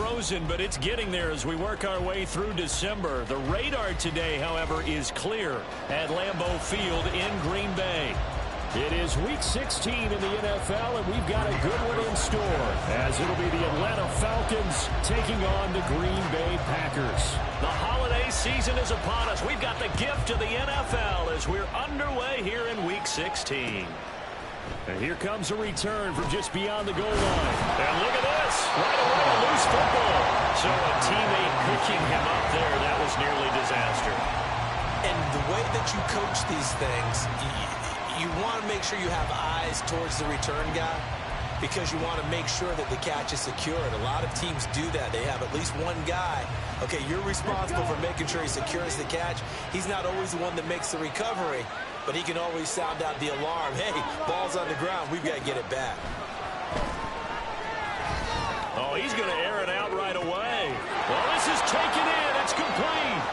frozen, but it's getting there as we work our way through December. The radar today, however, is clear at Lambeau Field in Green Bay. It is Week 16 in the NFL, and we've got a good one in store, as it'll be the Atlanta Falcons taking on the Green Bay Packers. The holiday season is upon us. We've got the gift of the NFL as we're underway here in Week 16. And here comes a return from just beyond the goal line. And look at this. Right away, a loose football. So a teammate picking him up there, that was nearly disaster. And the way that you coach these things, you want to make sure you have eyes towards the return guy because you want to make sure that the catch is secured. A lot of teams do that. They have at least one guy. Okay, you're responsible for making sure he secures the catch. He's not always the one that makes the recovery, but he can always sound out the alarm. Hey, ball's on the ground. We've got to get it back. Oh, he's going to air it out right away. Well, this is taken in. It's complete.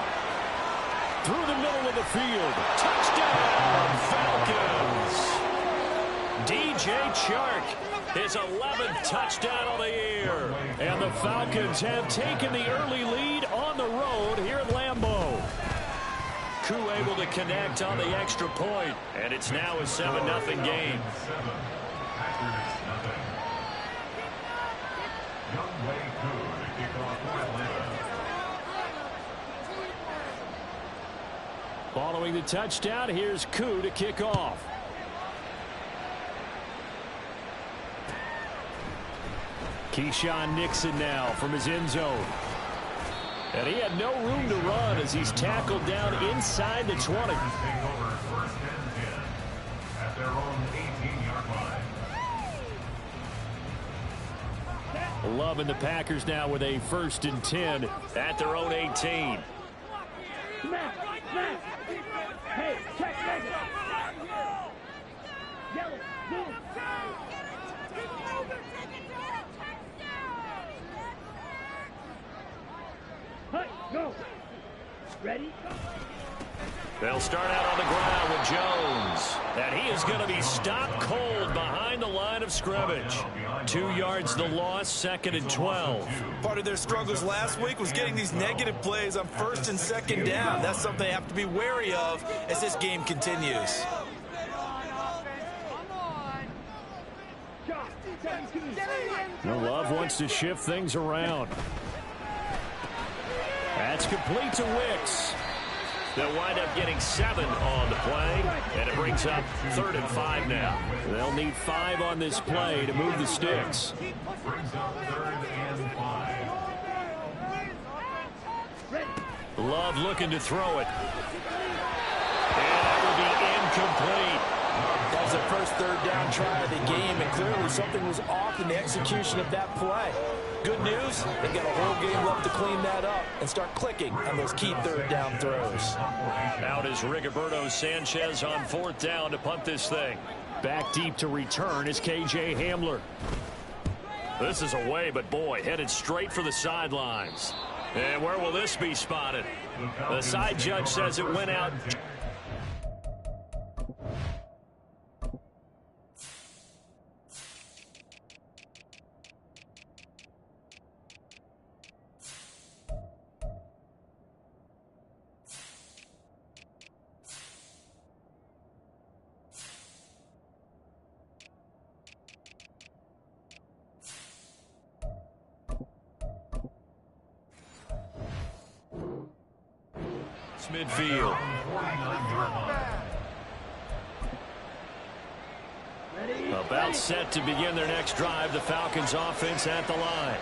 Through the middle of the field. Touchdown, Falcons. DJ Chark, his 11th touchdown on the year. And the Falcons have taken the early lead on the road here at Lambeau. Koo able to connect on the extra point, and it's now a 7-0 game. Following the touchdown, here's Koo to kick off. Keyshawn Nixon now from his end zone. And he had no room to run as he's tackled down inside the 20. Loving the Packers now with a 1st and 10 at their own 18. Hey, check, yellow, move. Hey, go. Ready? They'll start out on the ground with Jones. And he is going to be stopped cold behind the line of scrimmage. 2 yards the loss, 2nd and 12. Part of their struggles last week was getting these negative plays on 1st and 2nd down. That's something they have to be wary of as this game continues. Love wants to shift things around. That's complete to Wicks. They'll wind up getting 7 on the play, and it brings up 3rd and 5 now. They'll need 5 on this play to move the sticks. Love looking to throw it. And that will be incomplete. That was the first 3rd down try of the game, and clearly something was off in the execution of that play. Good news, they've got a whole game left to clean that up and start clicking on those key 3rd down throws. Out is Rigoberto Sanchez on 4th down to punt this thing. Back deep to return is KJ Hamler. This is away, but boy, headed straight for the sidelines. And where will this be spotted? The side judge says it went out. Midfield. About set to begin their next drive. The Falcons offense at the line.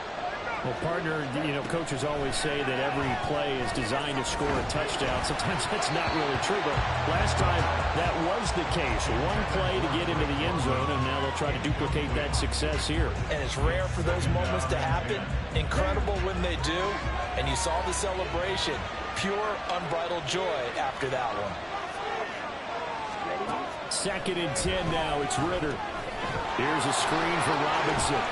Well, partner, coaches always say that every play is designed to score a touchdown. Sometimes that's not really true, but last time that was the case. One play to get into the end zone, and now they'll try to duplicate that success here. And it's rare for those moments to happen. Incredible when they do. And you saw the celebration. Pure, unbridled joy after that one. 2nd and 10 now. It's Ritter. Here's a screen for Robinson.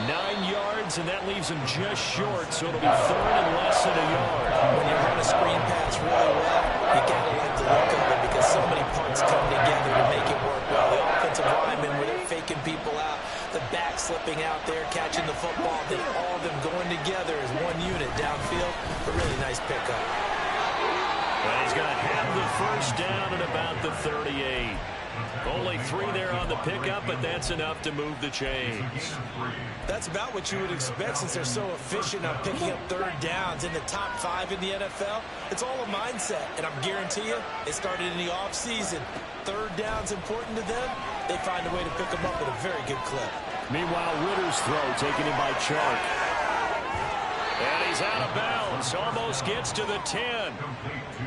9 yards, and that leaves him just short, so it'll be 3rd and less than a yard. When you run a screen pass really well, you got to like the look of it because so many parts come together to make it work well. The offensive linemen, where they're faking people out, The back slipping out there, catching the football, then all of them going together as one unit downfield. A really nice pickup. Well, he's going to have the first down at about the 38. Only 3 there on the pickup, but that's enough to move the chains. That's about what you would expect since they're so efficient on picking up third downs in the top 5 in the NFL. It's all a mindset, and I guarantee you, it started in the offseason. Third down's important to them. They find a way to pick them up at a very good clip. Meanwhile, Ritter's throw taken in by Chark. And he's out of bounds. Almost gets to the 10.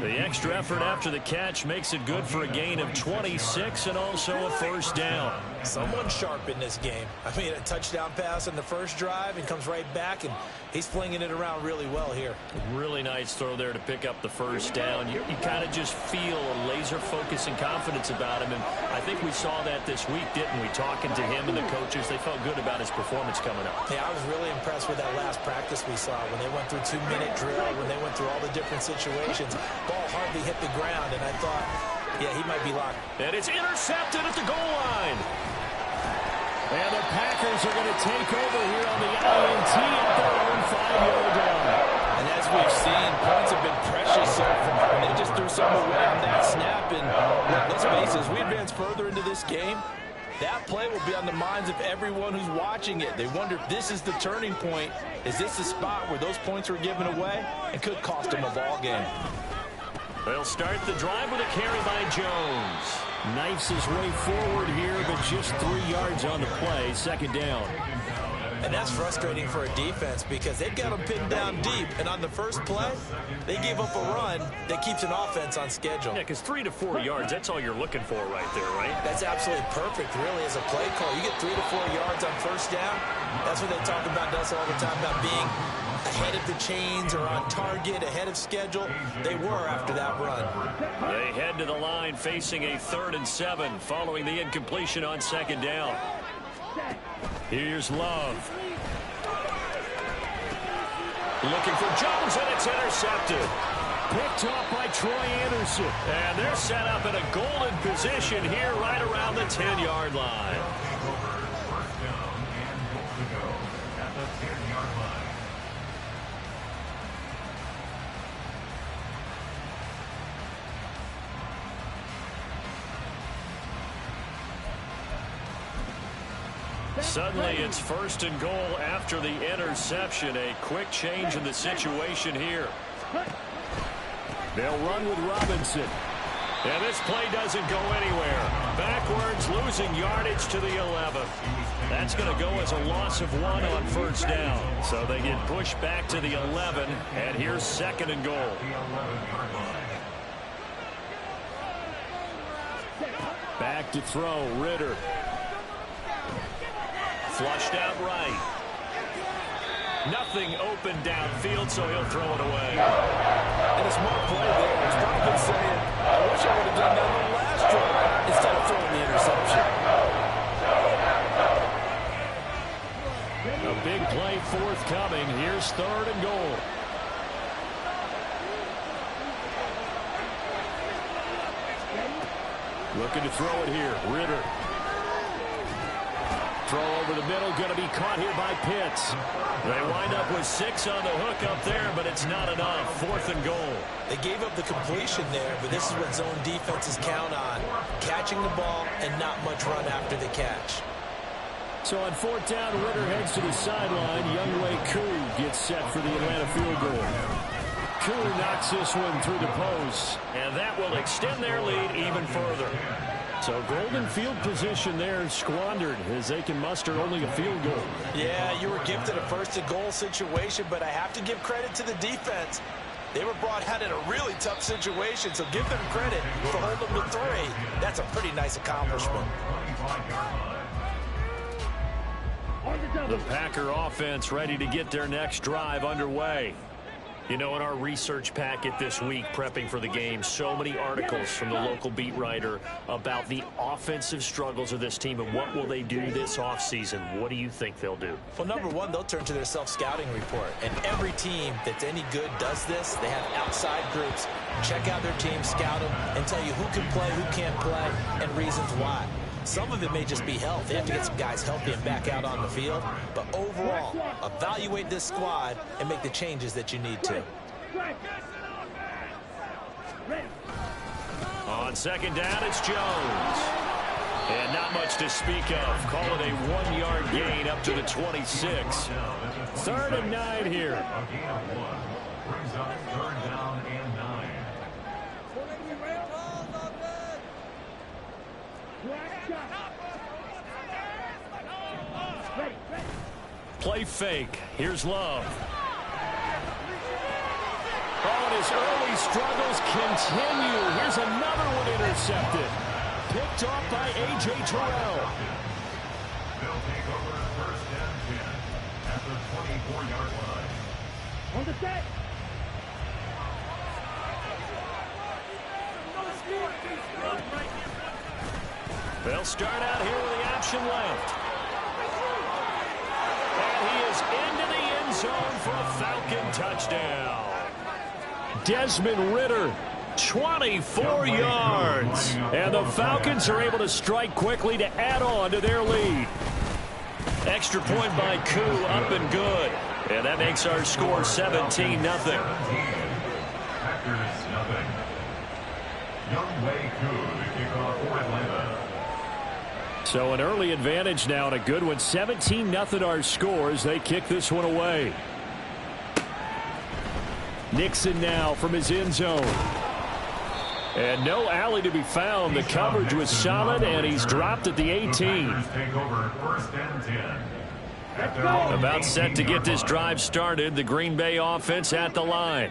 The extra effort after the catch makes it good for a gain of 26 and also a first down. Someone sharp in this game. I mean, a touchdown pass on the first drive and comes right back, and he's flinging it around really well here. Really nice throw there to pick up the first down. You kind of just feel a laser focus and confidence about him, and I think we saw that this week, didn't we? Talking to him and the coaches, they felt good about his performance coming up. Yeah, I was really impressed with that last practice we saw when they went through 2-minute drill, when they went through all the different situations. Ball hardly hit the ground, and I thought, yeah, he might be locked. And it's intercepted at the goal line. And the Packers are going to take over here on the INT at their own 5-yard line. And as we've seen, points have been precious so far. And they just threw some away on that snap. And let's face it, as we advance further into this game, that play will be on the minds of everyone who's watching it. They wonder if this is the turning point. Is this the spot where those points were given away? It could cost them a ball game. They'll start the drive with a carry by Jones. Knifes his way forward here, but just 3 yards on the play. Second down. And that's frustrating for a defense because they've got them pinned down deep. And on the first play, they gave up a run that keeps an offense on schedule. Yeah, because 3 to 4 yards, that's all you're looking for right there, right? That's absolutely perfect, really, as a play call. You get 3 to 4 yards on first down. That's what they talk about us all the time, about being ahead of the chains or on target, ahead of schedule. They were after that run. They head to the line facing a 3rd and 7 following the incompletion on second down. Here's Love. Looking for Jones, and it's intercepted. Picked off by Troy Anderson. And they're set up in a golden position here right around the 10-yard line. Suddenly, it's 1st and goal after the interception. A quick change in the situation here. They'll run with Robinson. And this play doesn't go anywhere. Backwards, losing yardage to the 11. That's going to go as a loss of 1 on first down. So they get pushed back to the 11, and here's 2nd and goal. Back to throw, Ritter. Flushed out right. Nothing open downfield, so he'll throw it away. And a smart play there. It's probably saying, I wish I would have done that on the last drive instead of throwing the interception. A big play forthcoming. Here's 3rd and goal. Looking to throw it here. Ritter. Throw over the middle, going to be caught here by Pitts. They wind up with 6 on the hook up there, but it's not enough. 4th and goal. They gave up the completion there, but this is what zone defenses count on. Catching the ball and not much run after the catch. So on 4th down, Ritter heads to the sideline. Younghoe Koo gets set for the Atlanta field goal. Koo knocks this one through the post, and that will extend their lead even further. So golden field position there squandered as they can muster only a field goal. Yeah, you were gifted a 1st and goal situation, but I have to give credit to the defense. They were brought out in a really tough situation, so give them credit for holding them to 3. That's a pretty nice accomplishment. The Packer offense ready to get their next drive underway. You know, in our research packet this week, prepping for the game, so many articles from the local beat writer about the offensive struggles of this team and what will they do this offseason. What do you think they'll do? Well, number one, they'll turn to their self-scouting report. And every team that's any good does this. They have outside groups. Check out their team, scout them, and tell you who can play, who can't play, and reasons why. Some of it may just be health. They have to get some guys healthy and back out on the field. But overall, evaluate this squad and make the changes that you need to. On second down, it's Jones. And not much to speak of. Call it a 1-yard gain up to the 26. 3rd and 9 here. Brings up 3rd down and 9. Play fake. Here's Love. Oh, and his early struggles continue. Here's another one intercepted. Picked off by A.J. Terrell. They'll take over 1st and 10 at the 24-yard line. On the set. They'll start out here with the option left. And he is into the end zone for a Falcon touchdown. Desmond Ridder, 24 yards. And the Falcons are able to strike quickly to add on to their lead. Extra point by Koo, up and good. And that makes our score 17-0. Packers nothing. Young Wei Koo to kick off for Atlanta. So an early advantage now and a good one. 17-0 our score as they kick this one away. Nixon now from his end zone. And no alley to be found. The coverage was solid, and he's dropped at the 18. Take over 1st and 10. About set to get this drive started. The Green Bay offense at the line.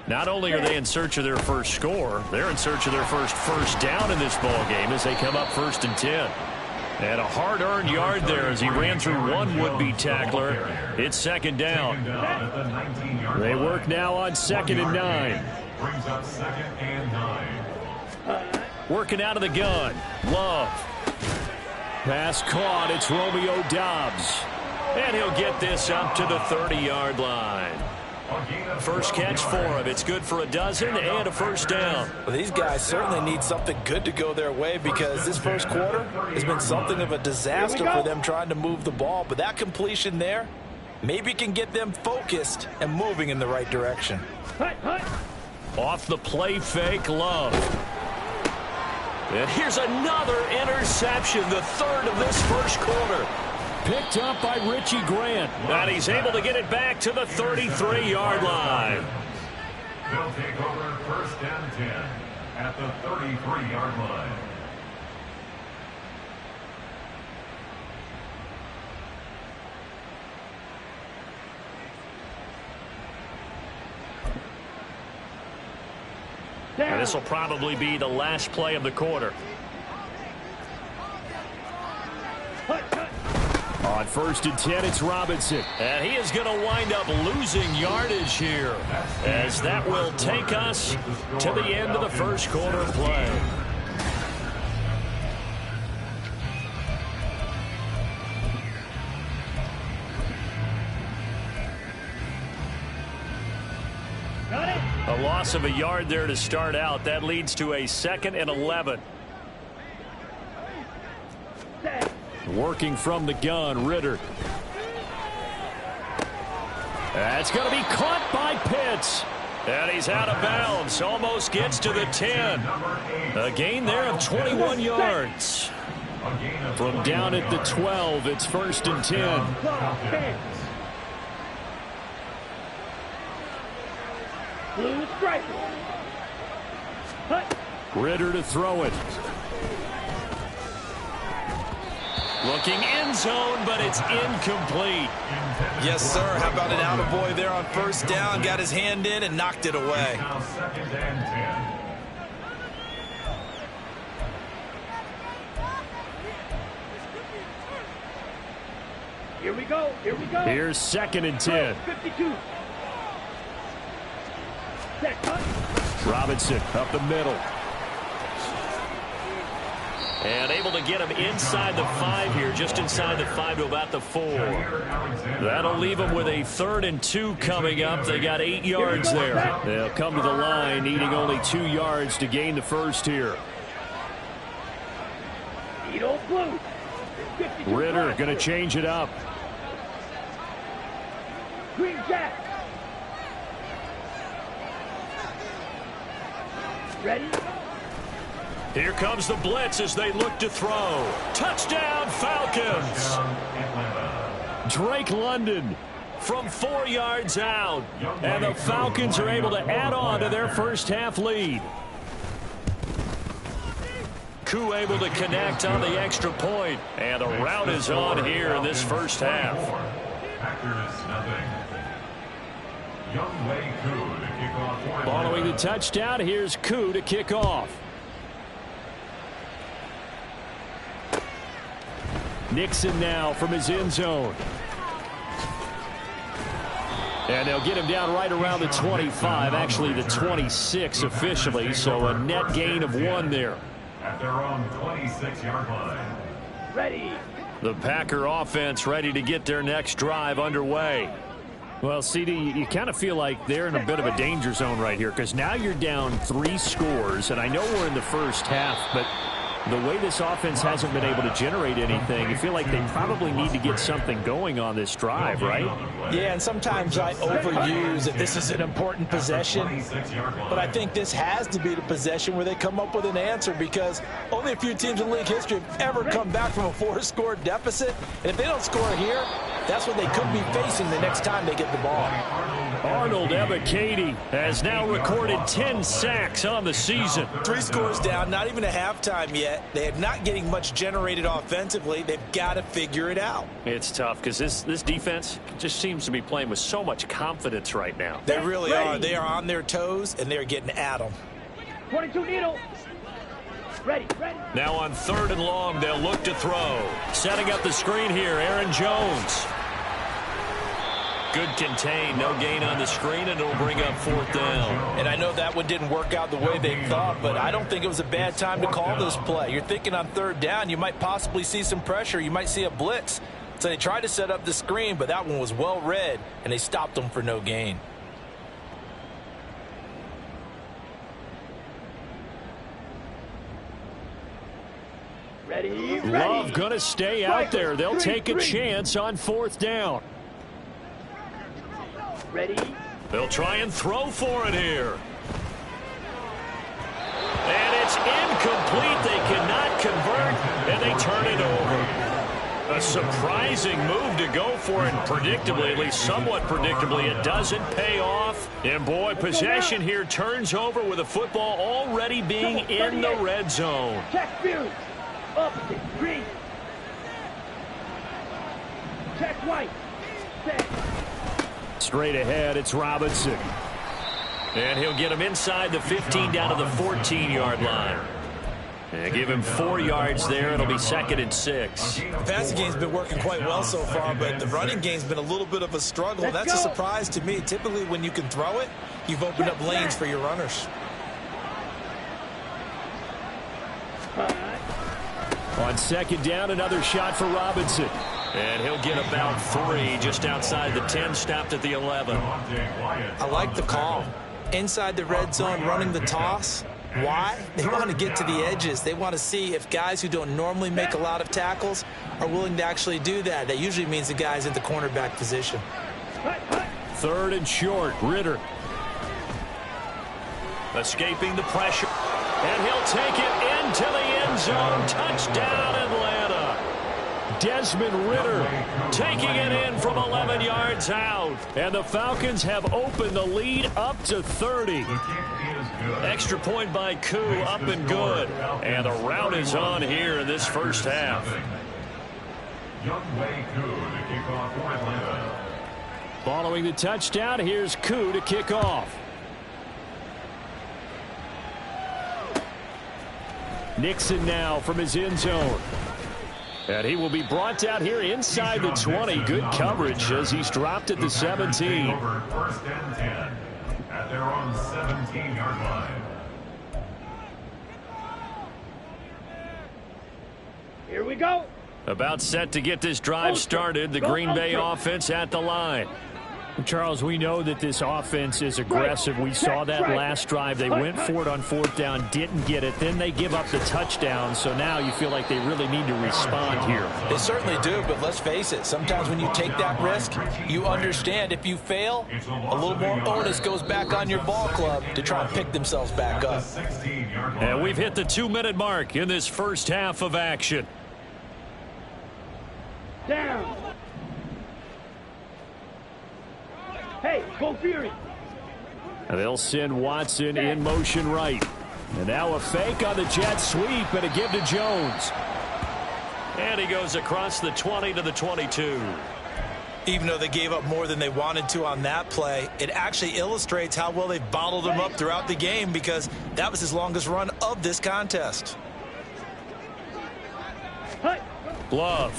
Not only are they in search of their first score, they're in search of their first down in this ball game as they come up 1st and 10. And a hard-earned yard there as he ran through one would-be tackler. It's 2nd down. They work now on 2nd and 9. Brings up 2nd and 9. Working out of the gun. Love. Pass caught. It's Romeo Doubs. And he'll get this up to the 30-yard line. First catch for him. It's good for a dozen and a 1st down. Well, these guys certainly need something good to go their way because this first quarter has been something of a disaster for them trying to move the ball. But that completion there maybe can get them focused and moving in the right direction. Off the play fake, Love. And here's another interception, the 3rd of this first quarter. Picked up by Richie Grant. And he's able to get it back to the 33-yard line. They'll take over 1st and 10 at the 33-yard line. And this will probably be the last play of the quarter. On 1st and 10, it's Robinson. And he is going to wind up losing yardage here, as that will take us to the end of the first quarter play. A loss of a yard there to start out. That leads to a 2nd and 11. Working from the gun, Ridder. That's going to be caught by Pitts. And he's out of bounds. Almost gets to the 10. A gain there of 21 yards. From down at the 12, it's 1st and 10. Ridder to throw it. Looking end zone, but it's incomplete. Yes, sir. How about an attaboy there on 1st down? Got his hand in and knocked it away. Now 2nd and 10. Here we go. Here we go. Here's 2nd and 10. 52. Robinson up the middle. And able to get him inside the 5 here, just inside the 5 to about the 4. That'll leave them with a 3rd and 2 coming up. They got 8 yards there. They'll come to the line, needing only 2 yards to gain the first here. You don't Blue. 52 Ritter black. going to change it up. Green Jack. Ready? Here comes the blitz as they look to throw. Touchdown, Falcons. Drake London from 4 yards out. And the Falcons are able to add on to their first half lead. Koo able to connect on the extra point. And the route is on here in this first half. Packers nothing. Young Wei Koo to kick off. Following the touchdown, here's Koo to kick off. Nixon now from his end zone. And they'll get him down right around the 25, actually the 26 officially, so a net gain of 1 there. At their own 26-yard line. Ready. The Packer offense ready to get their next drive underway. Well, CD, you kind of feel like they're in a bit of a danger zone right here because now you're down 3 scores, and I know we're in the first half, but the way this offense hasn't been able to generate anything, you feel like they probably need to get something going on this drive, right? Yeah, and sometimes I overuse that this is an important possession, but I think this has to be the possession where they come up with an answer because only a few teams in league history have ever come back from a 4-score deficit, and if they don't score here, that's what they could be facing the next time they get the ball. Arnold Ebiketie has now recorded 10 sacks on the season. 3 scores down, not even a halftime yet. They are not getting much generated offensively. They've got to figure it out. It's tough because this defense just seems to be playing with so much confidence right now. They really are. They are on their toes, and they're getting at them. 22 needle. Ready. Now on 3rd and long, they'll look to throw. Setting up the screen here, Aaron Jones. Good contain, no gain on the screen, and it'll bring up 4th down. And I know that one didn't work out the way they thought, but I don't think it was a bad time to call this play. You're thinking on 3rd down, you might possibly see some pressure. You might see a blitz. So they tried to set up the screen, but that one was well read, and they stopped them for no gain. Ready. Love going to stay out there. They'll take a chance on 4th down. Ready. They'll try and throw for it here. And it's incomplete. They cannot convert, and they turn it over. A surprising move to go for it, predictably, at least somewhat predictably. It doesn't pay off. And, boy, possession here turns over with the football already being in the red zone. Check view. Opposite. Green. Check white. Set. Straight ahead, it's Robinson. And he'll get him inside the 15 down to the 14-yard line. And give him 4 yards there. It'll be 2nd and 6. The passing game's been working quite well so far, but the running game's been a little bit of a struggle. That's a surprise to me. Typically, when you can throw it, you've opened up lanes for your runners. On 2nd down, another shot for Robinson. And he'll get about 3 just outside the 10, stopped at the 11. I like the call. Inside the red zone, running the toss. Why? They want to get to the edges. They want to see if guys who don't normally make a lot of tackles are willing to actually do that. That usually means the guy's at the cornerback position. 3rd and short, Ritter. Escaping the pressure. And he'll take it into the end zone. Touchdown, Atlanta. Desmond Ritter taking it in from 11 yards out. And the Falcons have opened the lead up to 30. Extra point by Koo, up and good. And the route is on here in this first half. Young Wei Koo to kick off for Atlanta. Following the touchdown, here's Koo to kick off. Nixon now from his end zone. And he will be brought out here inside the 20. Good coverage as he's dropped at the 17. Over 1st and 10 at their own 17-yard line. Here we go. About set to get this drive started. The Green Bay offense at the line. Charles, we know that this offense is aggressive. We saw that last drive. They went for it on fourth down, didn't get it. Then they give up the touchdown. So now you feel like they really need to respond here. They certainly do, but let's face it. Sometimes when you take that risk, you understand if you fail, a little more onus goes back on your ball club to try and pick themselves back up. And we've hit the 2-minute mark in this first half of action. Down. Hey, go Fury. And they'll send Watson in motion right. And now a fake on the jet sweep and a give to Jones. And he goes across the 20 to the 22. Even though they gave up more than they wanted to on that play, it actually illustrates how well they've bottled him up throughout the game, because that was his longest run of this contest. Glove.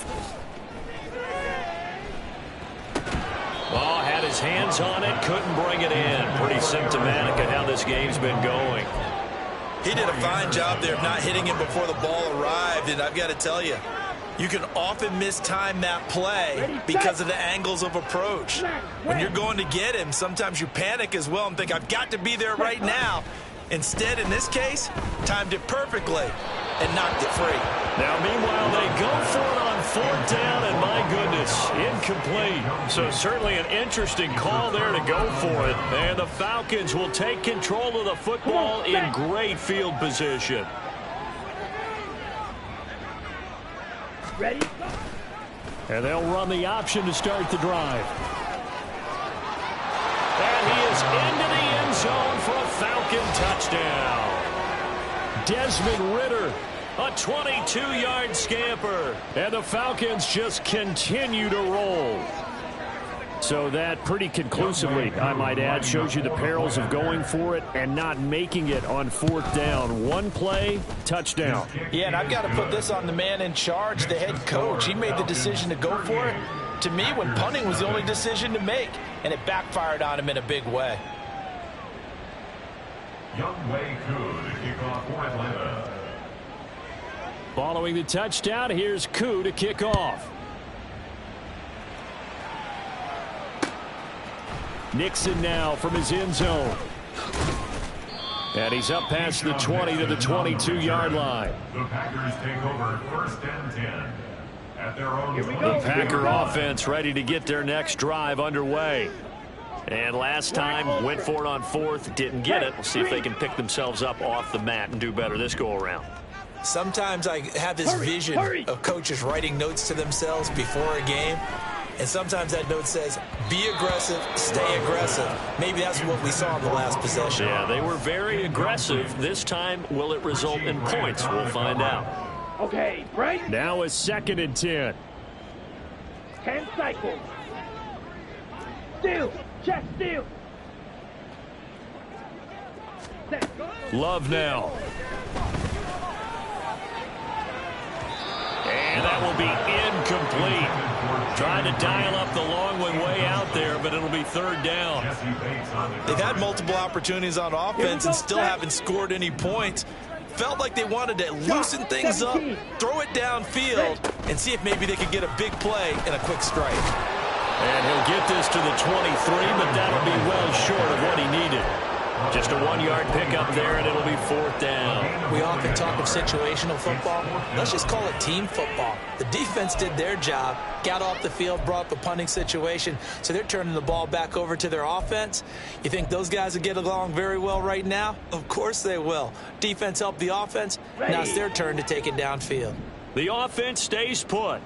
Oh, had his hands on it, couldn't bring it in. Pretty symptomatic of how this game's been going. He did a fine job there of not hitting him before the ball arrived, and I've got to tell you, you can often mistime that play because of the angles of approach. When you're going to get him, sometimes you panic as well and think, I've got to be there right now. Instead, in this case, timed it perfectly and knocked it free. Now, meanwhile, they go for it on fourth down, and my goodness, incomplete. So certainly an interesting call there to go for it. And the Falcons will take control of the football in great field position. Ready? And they'll run the option to start the drive. And he is into the end zone for a Falcon touchdown. Desmond Ridder, a 22-yard scamper. And the Falcons just continue to roll. So that pretty conclusively, I might add, shows you the perils of going for it and not making it on fourth down. One play, touchdown. Yeah, and I've got to put this on the man in charge, the head coach. He made the decision to go for it. To me, when punting was the only decision to make, and it backfired on him in a big way. Youngway Koo to kick off for Atlanta. Following the touchdown, here's Koo to kick off. Nixon now from his end zone. And he's up past the 20 to the 22-yard line. The Packers take over first and 10 at their own. The Packer offense ready to get their next drive underway. And last time, went for it on fourth, didn't get it. We'll see if they can pick themselves up off the mat and do better this go-around. Sometimes I have this vision of coaches writing notes to themselves before a game. And sometimes that note says, be aggressive, stay aggressive. Maybe that's what we saw in the last possession. Yeah, they were very aggressive. This time, will it result in points? We'll find out. Okay, break. Now a 2nd and 10. 10 cycles. Steal. Check, steal. Set. Love now. And that will be incomplete. Trying to dial up the long one way out there, but it'll be third down. They've had multiple opportunities on offense and still haven't scored any points. Felt like they wanted to loosen things up, throw it downfield, and see if maybe they could get a big play and a quick strike. And he'll get this to the 23, but that'll be well short of what he needed. Just a 1-yard pickup there, and it'll be fourth down. We often talk of situational football. Let's just call it team football. The defense did their job, got off the field, brought the punting situation, so they're turning the ball back over to their offense. You think those guys will get along very well right now? Of course they will. Defense helped the offense. Now it's their turn to take it downfield. The offense stays put.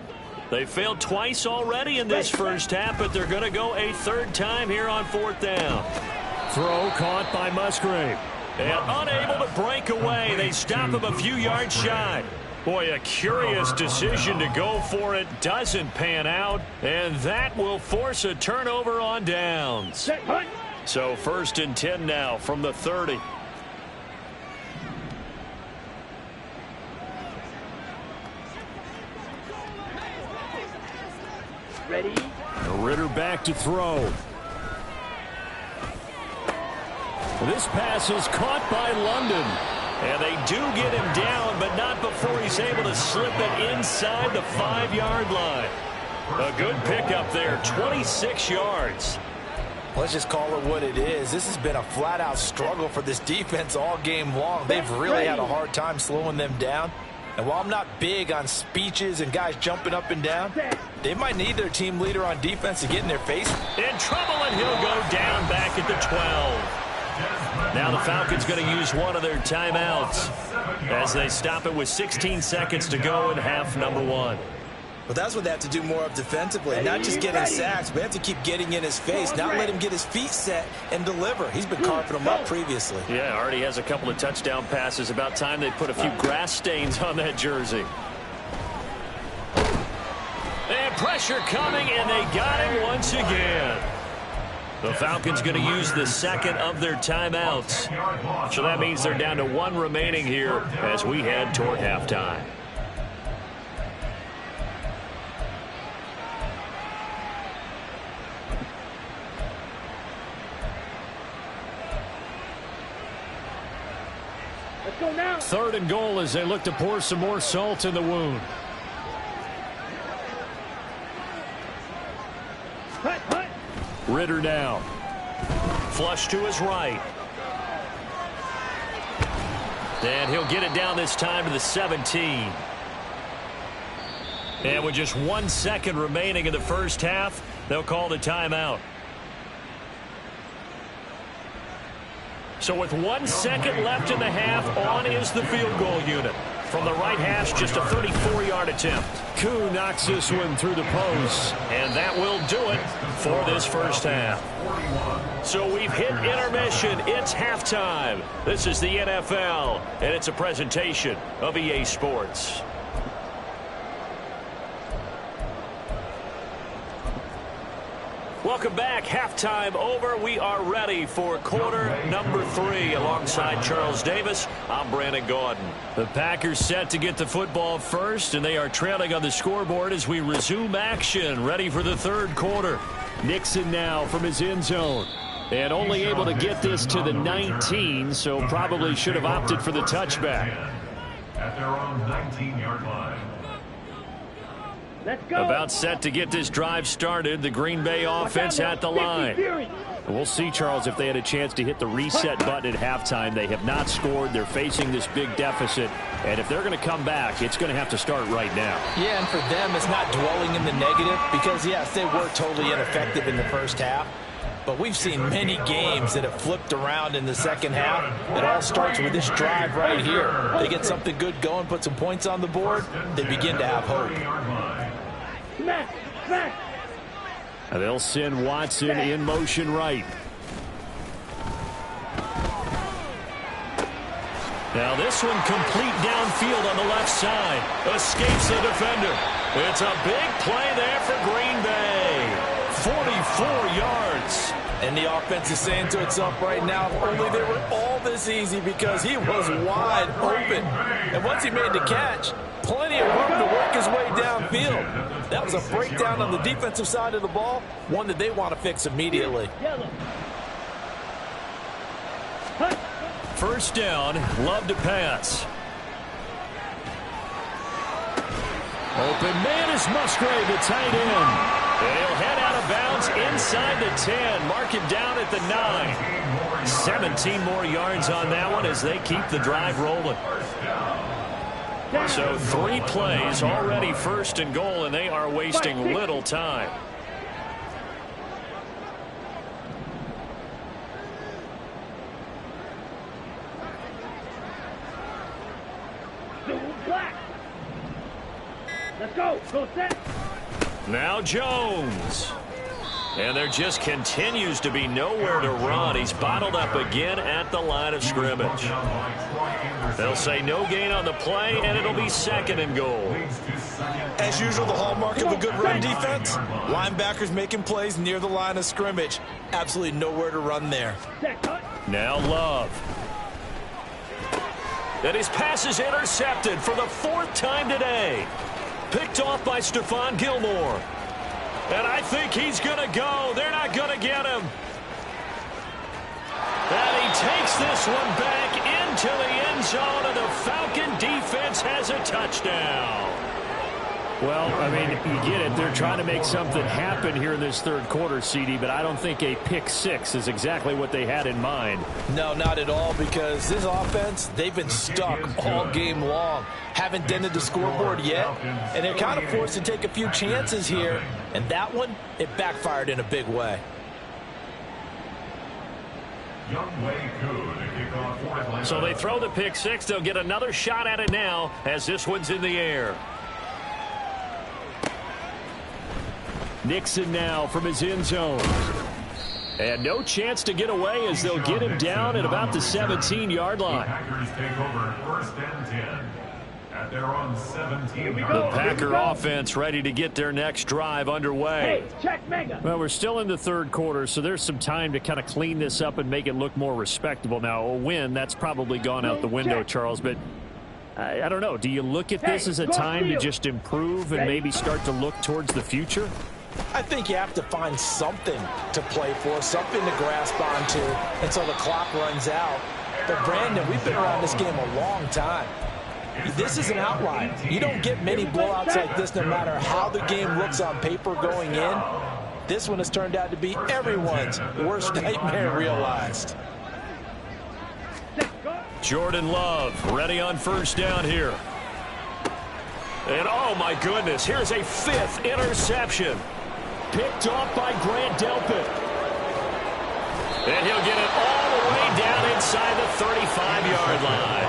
They failed twice already in this first half, but they're going to go a third time here on fourth down. Throw caught by Musgrave. And unable to break away. They stop him a few yards shy. Boy, a curious decision to go for it. Doesn't pan out. And that will force a turnover on downs. So 1st and 10 now from the 30. Ready? Ridder back to throw. This pass is caught by London. And they do get him down, but not before he's able to slip it inside the 5-yard line. A good pickup there, 26 yards. Let's just call it what it is. This has been a flat-out struggle for this defense all game long. They've really had a hard time slowing them down. And while I'm not big on speeches and guys jumping up and down, they might need their team leader on defense to get in their face. In trouble, and he'll go down back at the 12. Now the Falcons going to use one of their timeouts as they stop it with 16 seconds to go in half number 1. Well, that's what they have to do more of defensively, not just getting sacks, but have to keep getting in his face, not let him get his feet set and deliver. He's been carving them up previously. Yeah, already has a couple of touchdown passes. About time they put a few grass stains on that jersey. And pressure coming, and they got him once again. The Falcons going to use the second of their timeouts. So that means they're down to 1 remaining here as we head toward halftime. Let's go now. 3rd and goal as they look to pour some more salt in the wound. Hut, hut. Ritter now. Flush to his right. And he'll get it down this time to the 17. And with just 1 second remaining in the first half, they'll call the timeout. So with 1 second left in the half, on is the field goal unit. From the right hash, just a 34-yard attempt. Koo knocks this one through the post, and that will do it for this first half. So we've hit intermission. It's halftime. This is the NFL, and it's a presentation of EA Sports. Welcome back. Halftime over. We are ready for quarter number 3. Alongside Charles Davis, I'm Brandon Gaudin. The Packers set to get the football first, and they are trailing on the scoreboard as we resume action. Ready for the 3rd quarter. Nixon now from his end zone. And only able to get this to the 19, so probably should have opted for the touchback. At their own 19-yard line. Let's go. About set to get this drive started. The Green Bay offense at the line. We'll see, Charles, if they had a chance to hit the reset button at halftime. They have not scored. They're facing this big deficit. And if they're going to come back, it's going to have to start right now. Yeah, and for them, it's not dwelling in the negative because, yes, they were totally ineffective in the first half. But we've seen many games that have flipped around in the second half. It all starts with this drive right here. They get something good going, put some points on the board, they begin to have hope. Smash, smash. They'll send Watson in motion right. Now this one complete downfield on the left side. Escapes the defender. It's a big play there for Green Bay. 44 yards. And the offense is saying to itself right now, if only they were all this easy, because he was wide open. And once he made the catch, plenty of room to work his way downfield. That was a breakdown on the defensive side of the ball, one that they want to fix immediately. First down, Love to pass. Open man is Musgrave, the tight end. And he'll head out of bounds inside the 10. Mark him down at the 9. 17 more yards on that one as they keep the drive rolling. So 3 plays already 1st and goal, and they are wasting little time. Let's go. Go set. Now Jones. And there just continues to be nowhere to run. He's bottled up again at the line of scrimmage. They'll say no gain on the play, and it'll be 2nd and goal. As usual, the hallmark of a good run defense, linebackers making plays near the line of scrimmage. Absolutely nowhere to run there. Now Love. And his pass is intercepted for the 4th time today. Picked off by Stephon Gilmore. And I think he's going to go. They're not going to get him. And he takes this one back into the end zone, and the Falcon defense has a touchdown. Well, I mean, you get it. They're trying to make something happen here in this third quarter, CD, but I don't think a pick six is exactly what they had in mind. No, not at all, because this offense, they've been stuck all game long. Haven't dented the scoreboard yet, and they're kind of forced to take a few chances here, and that one, it backfired in a big way. So they throw the pick six. They'll get another shot at it now as this one's in the air. Nixon now from his end zone. And no chance to get away as they'll get him down at about the 17-yard line. Packers take over first and 10 at their own 17. The Packer offense ready to get their next drive underway. Hey, check mega. Well, we're still in the third quarter, so there's some time to kind of clean this up and make it look more respectable. Now, a win, that's probably gone out the window, Charles, but I don't know. Do you look at this as a time to just improve and maybe start to look towards the future? I think you have to find something to play for, something to grasp onto until the clock runs out. But, Brandon, we've been around this game a long time. This is an outlier. You don't get many blowouts like this no matter how the game looks on paper going in. This one has turned out to be everyone's worst nightmare realized. Jordan Love ready on first down here. And, oh, my goodness, here's a fifth interception. Picked off by Grant Delpit. And he'll get it all the way down inside the 35-yard line.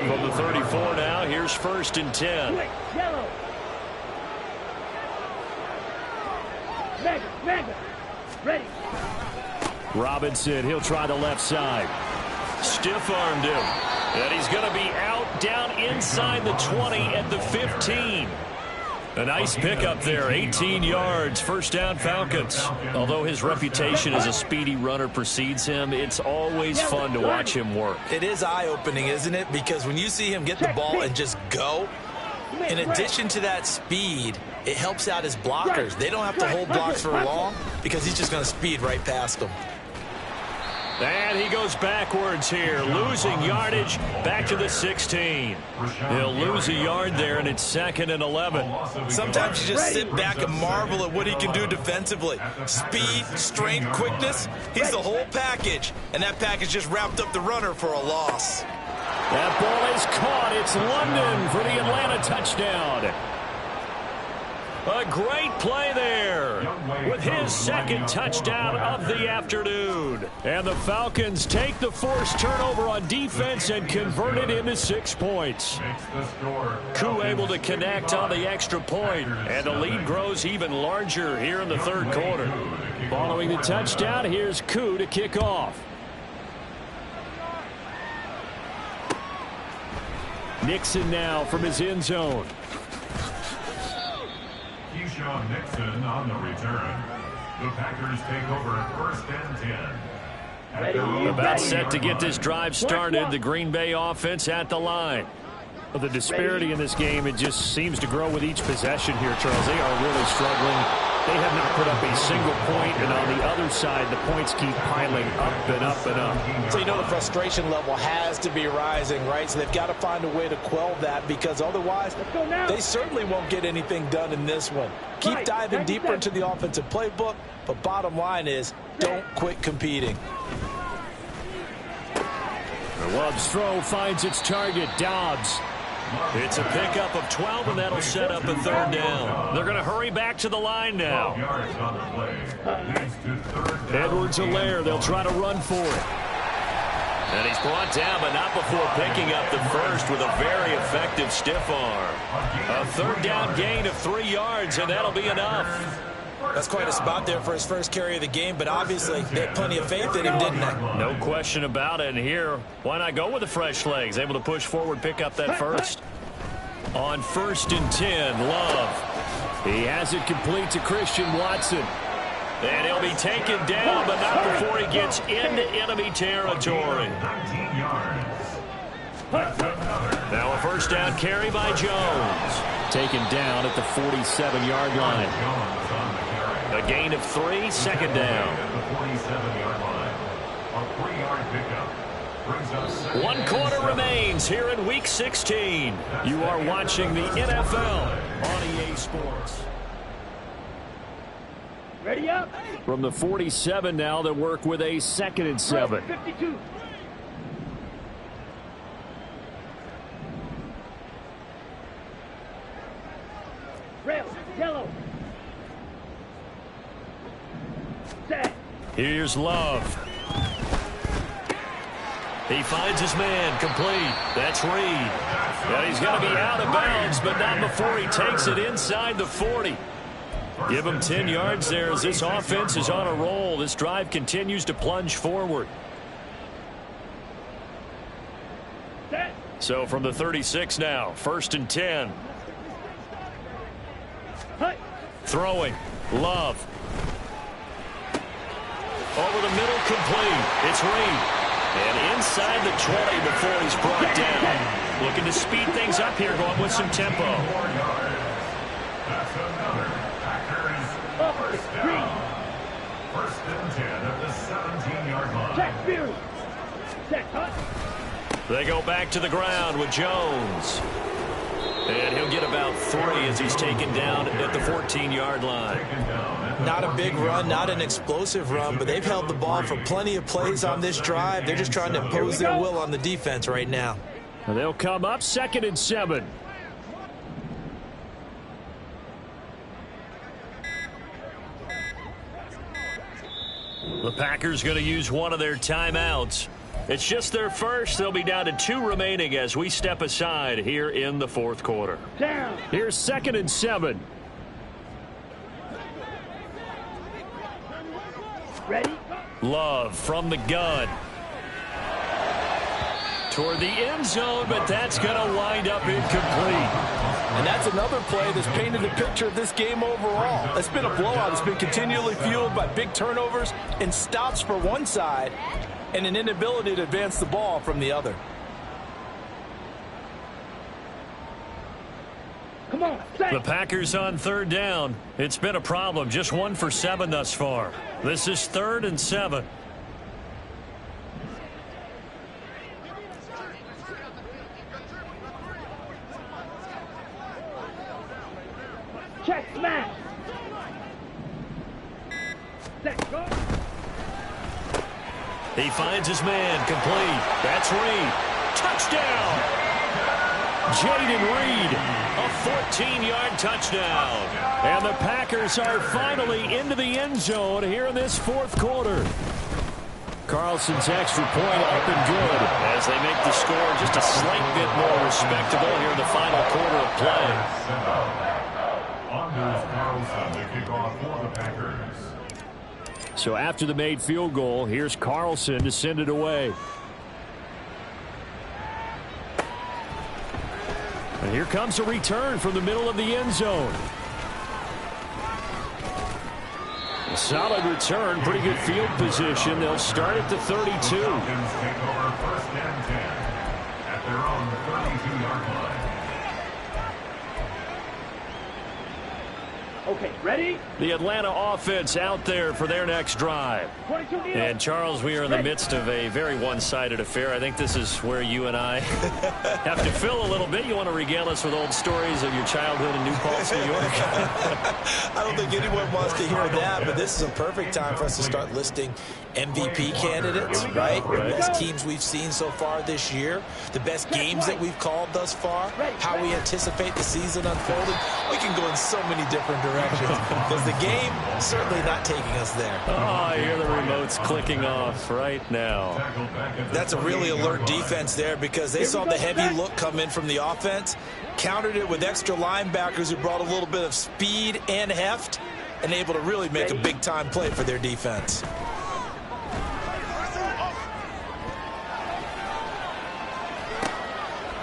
From the 34 now, here's first and 10. Yellow. Mega. Ready. Robinson, he'll try the left side. Stiff-armed him. And he's going to be out down inside the 20 at the 15. A nice pickup there, 18 yards, first down Falcons. Although his reputation as a speedy runner precedes him, it's always fun to watch him work. It is eye-opening, isn't it? Because when you see him get the ball and just go, in addition to that speed, it helps out his blockers. They don't have to hold blocks for long because he's just going to speed right past them. And he goes backwards here, losing yardage back to the 16. He'll lose a yard there, and it's second and 11. Sometimes you just sit back and marvel at what he can do defensively. Speed, strength, quickness, he's the whole package. And that package just wrapped up the runner for a loss. That ball is caught. It's London for the Atlanta touchdown. A great play there with his second touchdown of the afternoon. And the Falcons take the forced turnover on defense and convert it into 6 points. Koo able to connect on the extra point, and the lead grows even larger here in the third quarter. Following the touchdown, here's Koo to kick off. Nixon now from his end zone. Nixon on the return. The Packers take over first and 10. About set to get this drive started. The Green Bay offense at the line. Well, the disparity in this game, it just seems to grow with each possession here, Charles. They are really struggling. They have not put up a single point, and on the other side, the points keep piling up and up and up. So, you know, the frustration level has to be rising, right? So they've got to find a way to quell that, because otherwise they certainly won't get anything done in this one. Keep diving deeper into the offensive playbook, but bottom line is don't quit competing. Love's throw finds its target, Dobbs. It's a pickup of 12, and that'll set up a third down. They're going to hurry back to the line now. Edwards-Helaire, they'll try to run for it. And he's brought down, but not before picking up the first with a very effective stiff arm. A third down gain of 3 yards, and that'll be enough. That's quite a spot there for his first carry of the game, but obviously they had plenty of faith in him, didn't they? No question about it. And here, why not go with the fresh legs? Able to push forward, pick up that first. On first and 10, Love. He has it complete to Christian Watson. And he'll be taken down, but not before he gets into enemy territory. Now a first down carry by Jones. Taken down at the 47-yard line. A gain of 3, second down. The 47-yard line. A 3-yard pickup. One quarter remains here in Week 16. You are watching the NFL on EA Sports. Ready up. From the 47 now, they work with a 2nd and 7. 52. Rail, yellow. Set. Here's Love. He finds his man, complete. That's Reed. And he's going to be out of bounds, but not before he takes it inside the 40. Give him 10 yards there as this offense is on a roll. This drive continues to plunge forward. Set. So from the 36 now, 1st and 10. Hut. Throwing. Love. Over the middle, complete. It's Reed. And inside the 20 before he's brought down. Looking to speed things up here, going with some tempo. That's another Packers first down. 1st and 10 at the 17-yard line. Check Fury. Set. Hut. They go back to the ground with Jones. And he'll get about 3 as he's taken down at the 14-yard line. Not a big run, not an explosive run, but they've held the ball for plenty of plays on this drive. They're just trying to impose their will on the defense right now. And they'll come up 2nd and 7. The Packers going to use one of their timeouts. It's just their first. They'll be down to 2 remaining as we step aside here in the 4th quarter. Down. Here's 2nd and 7. Ready. Love from the gun. Toward the end zone, but that's going to wind up incomplete. And that's another play that's painted the picture of this game overall. It's been a blowout. It's been continually fueled by big turnovers and stops for one side and an inability to advance the ball from the other. Come on. Set. The Packers on 3rd down. It's been a problem. Just 1 for 7 thus far. This is 3rd and 7. Check smash. Set. Go. He finds his man, complete. That's Reed. Touchdown! Jaden Reed, a 14-yard touchdown. And the Packers are finally into the end zone here in this 4th quarter. Carlson's extra point up and good as they make the score just a slight bit more respectable here in the final quarter of play. Anders Carlson to kick off for the Packers. So after the made field goal, here's Carlson to send it away. And here comes a return from the middle of the end zone. A solid return, pretty good field position. They'll start at the 32. Falcons take over 1st and 10 at their own 32-yard line. Okay, ready? The Atlanta offense out there for their next drive. 22 Neo. And, Charles, we are in the midst of a very one-sided affair. I think this is where you and I have to fill a little bit. You want to regale us with old stories of your childhood in New Paltz, New York? I don't think anyone wants to hear that, but this is a perfect time for us to start listing MVP candidates, right? The best teams we've seen so far this year, the best games that we've called thus far, how we anticipate the season unfolding. We can go in so many different directions because the game certainly not taking us there. Oh, I hear the remote's clicking off right now. That's a really alert defense there because they saw the heavy look come in from the offense, countered it with extra linebackers who brought a little bit of speed and heft, and able to really make a big-time play for their defense.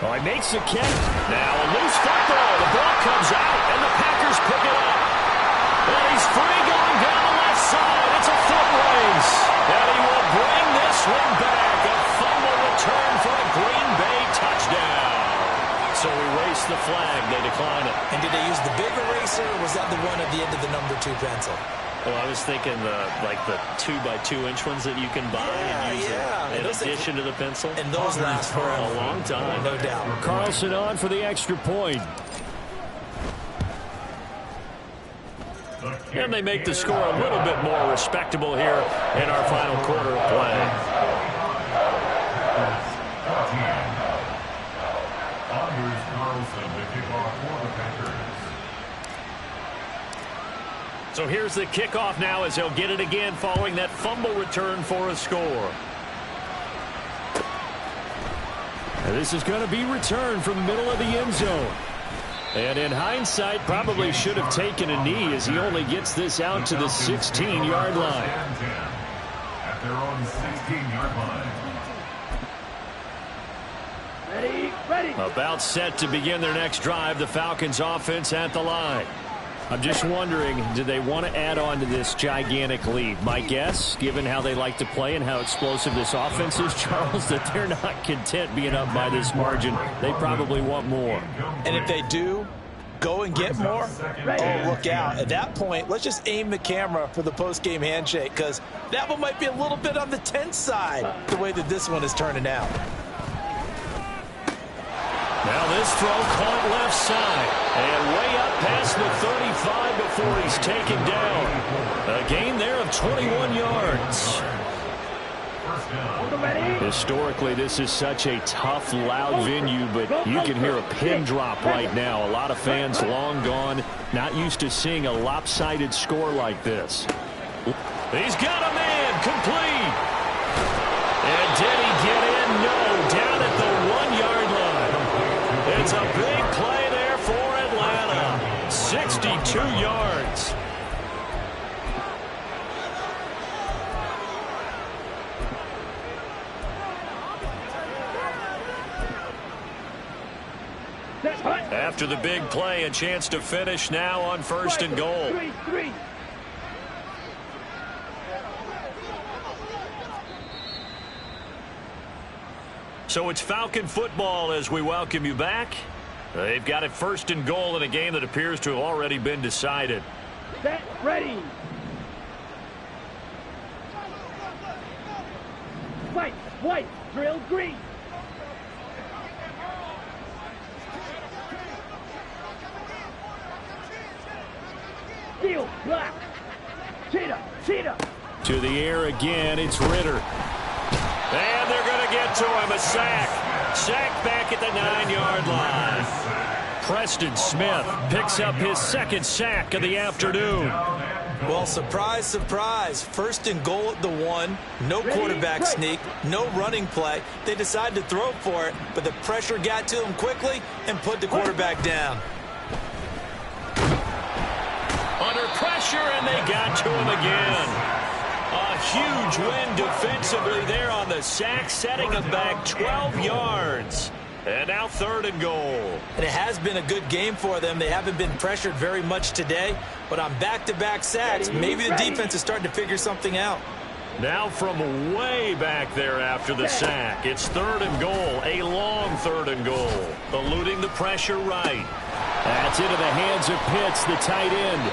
Oh, he makes the catch. Now a loose football. The ball comes out, and the Packers pick it up. And he's free going down the left side. It's a foot race. And he will bring this one back. A fumble return for a Green Bay touchdown. So we race the flag. They decline it. And did they use the big eraser, or was that the one at the end of the number 2 pencil? Well, I was thinking the 2x2-inch ones that you can buy and use in addition to the pencil. And those last for a long time. No doubt. Carlson on for the extra point. And they make the score a little bit more respectable here in our final quarter of play. Anders Carlson to kick off for the Packers. So here's the kickoff now as he'll get it again following that fumble return for a score. And this is going to be returned from the middle of the end zone. And in hindsight, probably should have taken a knee as he only gets this out to the 16-yard line. At their own 16-yard line. Ready. About set to begin their next drive, the Falcons offense at the line. I'm just wondering, do they want to add on to this gigantic lead? My guess, given how they like to play and how explosive this offense is, Charles, that they're not content being up by this margin. They probably want more. And if they do go and get more, oh, look out. At that point, let's just aim the camera for the post-game handshake, because that one might be a little bit on the tense side, the way that this one is turning out. Now this throw caught left side and way up past the 35 before he's taken down. A gain there of 21 yards. Historically, this is such a tough, loud venue, but you can hear a pin drop right now. A lot of fans long gone, not used to seeing a lopsided score like this. He's got a man, complete. And did he get in? No, down at the 1-yard line. It's a big play there for Atlanta. 62 yards. After the big play, a chance to finish now on 1st and goal. 3. So it's Falcon football as we welcome you back. They've got it 1st and goal in a game that appears to have already been decided. Set, ready. White, drill, green. Steel, black. Cheetah. To the air again, it's Ritter. And they're going to get to him, a sack. Sack back at the 9-yard line. Preston Smith picks up his 2nd sack of the afternoon. Well, surprise, surprise. 1st and goal at the 1. No quarterback sneak. No running play. They decided to throw for it, but the pressure got to them quickly and put the quarterback down. Under pressure, and they got to him again. A huge win defensively there on the sack, setting them back 12 yards. And now 3rd and goal. And it has been a good game for them. They haven't been pressured very much today, but on back-to-back sacks, maybe the defense is starting to figure something out. Now from way back there after the sack, it's 3rd and goal, a long 3rd and goal. Eluding the pressure right. That's into the hands of Pitts, the tight end.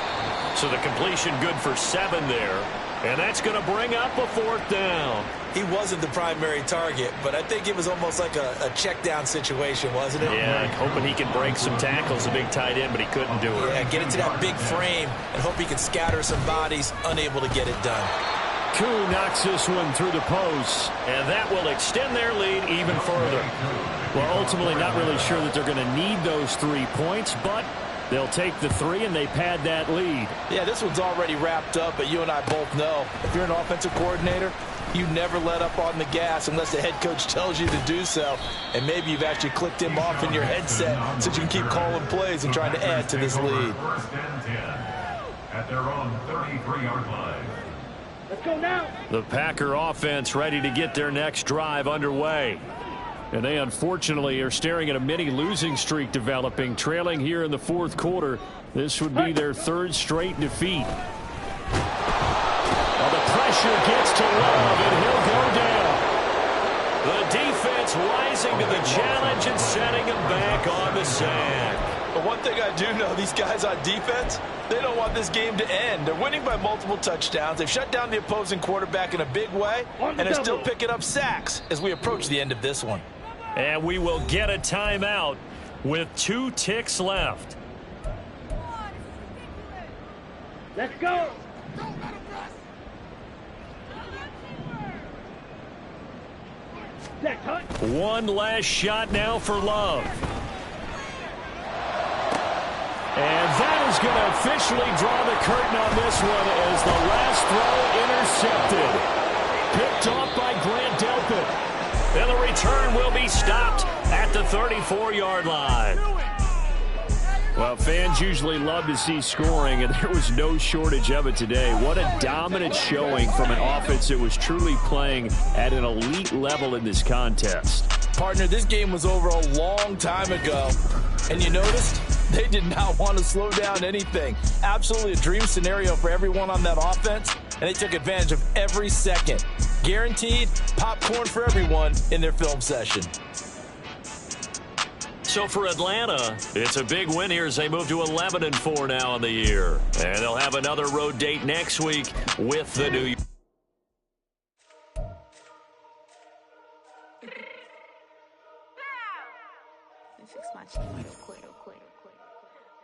So the completion good for 7 there. And that's going to bring up a 4th down. He wasn't the primary target, but I think it was almost like a check down situation, wasn't it? Yeah, hoping he could break some tackles, a big tight end, but he couldn't do it. Yeah, get it to that big frame and hope he can scatter some bodies, unable to get it done. Koo knocks this one through the post, and that will extend their lead even further. Well, ultimately not really sure that they're going to need those 3 points, but they'll take the 3 and they pad that lead. Yeah, this one's already wrapped up, but you and I both know if you're an offensive coordinator, you never let up on the gas unless the head coach tells you to do so. And maybe you've actually clicked him off in your headset so you can keep calling plays and trying to add to this lead. 1st and 10 at their own 33-yard line. Let's go now. The Packer offense ready to get their next drive underway. And they unfortunately are staring at a mini losing streak developing, trailing here in the 4th quarter. This would be their 3rd straight defeat. Well, the pressure gets to Love, and he'll go down. The defense rising to the challenge and setting him back on the sack. But one thing I do know, these guys on defense, they don't want this game to end. They're winning by multiple touchdowns. They've shut down the opposing quarterback in a big way, and they're still picking up sacks as we approach the end of this one. And we will get a timeout with 2 ticks left. Let's go. Next, Hunt. One last shot now for Love. And that is going to officially draw the curtain on this one as the last throw intercepted. Picked off by Grant Delpit. And the return will be stopped at the 34-yard line. Well, fans usually love to see scoring, and there was no shortage of it today. What a dominant showing from an offense that was truly playing at an elite level in this contest. Partner, this game was over a long time ago, and you noticed they did not want to slow down anything. Absolutely a dream scenario for everyone on that offense, and they took advantage of every second. Guaranteed popcorn for everyone in their film session. So for Atlanta, it's a big win here as they move to 11-4 now in the year. And they'll have another road date next week with the New York.